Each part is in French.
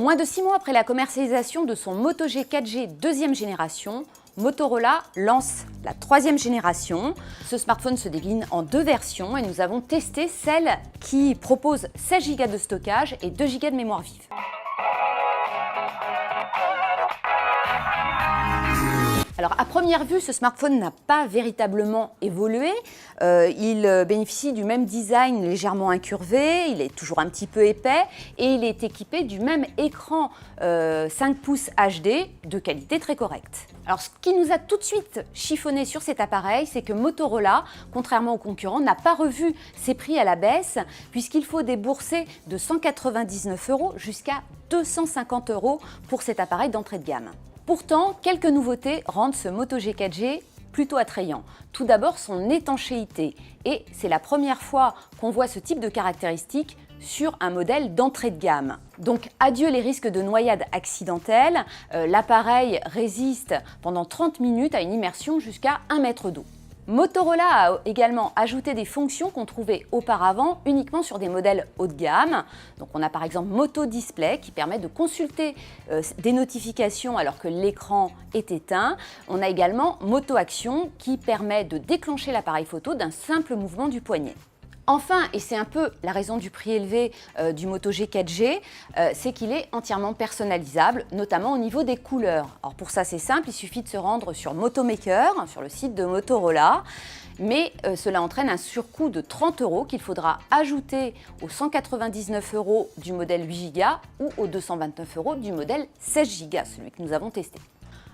Moins de 6 mois après la commercialisation de son Moto G 4G deuxième génération, Motorola lance la troisième génération. Ce smartphone se décline en deux versions et nous avons testé celle qui propose 16 Go de stockage et 2 Go de mémoire vive. Alors à première vue, ce smartphone n'a pas véritablement évolué. Il bénéficie du même design légèrement incurvé, il est toujours un petit peu épais et il est équipé du même écran 5 pouces HD de qualité très correcte. Alors ce qui nous a tout de suite chiffonné sur cet appareil, c'est que Motorola, contrairement aux concurrents, n'a pas revu ses prix à la baisse puisqu'il faut débourser de 199 € jusqu'à 250 € pour cet appareil d'entrée de gamme. Pourtant, quelques nouveautés rendent ce Moto G 4G plutôt attrayant. Tout d'abord, son étanchéité. Et c'est la première fois qu'on voit ce type de caractéristiques sur un modèle d'entrée de gamme. Donc adieu les risques de noyade accidentelle. L'appareil résiste pendant 30 minutes à une immersion jusqu'à 1 mètre d'eau. Motorola a également ajouté des fonctions qu'on trouvait auparavant uniquement sur des modèles haut de gamme. Donc on a par exemple Moto Display qui permet de consulter des notifications alors que l'écran est éteint. On a également Moto Action qui permet de déclencher l'appareil photo d'un simple mouvement du poignet. Enfin, et c'est un peu la raison du prix élevé du Moto G 4G, c'est qu'il est entièrement personnalisable, notamment au niveau des couleurs. Alors pour ça, c'est simple, il suffit de se rendre sur Motomaker, sur le site de Motorola, mais cela entraîne un surcoût de 30 € qu'il faudra ajouter aux 199 € du modèle 8 Go ou aux 229 € du modèle 16 Go, celui que nous avons testé.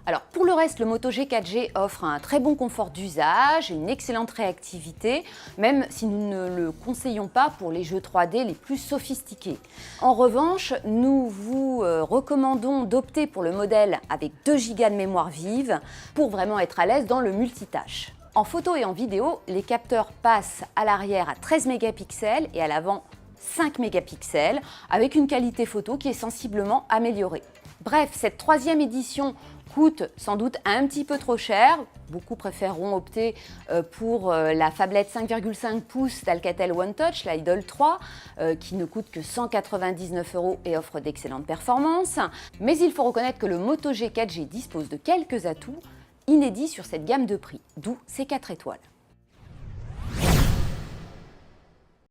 Alors pour le reste, le Moto G 4G offre un très bon confort d'usage et une excellente réactivité, même si nous ne le conseillons pas pour les jeux 3D les plus sophistiqués. En revanche, nous vous recommandons d'opter pour le modèle avec 2 Go de mémoire vive pour vraiment être à l'aise dans le multitâche. En photo et en vidéo, les capteurs passent à l'arrière à 13 mégapixels et à l'avant 5 mégapixels avec une qualité photo qui est sensiblement améliorée. Bref, cette troisième édition coûte sans doute un petit peu trop cher. Beaucoup préféreront opter pour la phablette 5,5 pouces d'Alcatel One Touch, la Idol 3, qui ne coûte que 199 € et offre d'excellentes performances. Mais il faut reconnaître que le Moto G 4G dispose de quelques atouts inédits sur cette gamme de prix, d'où ses 4 étoiles.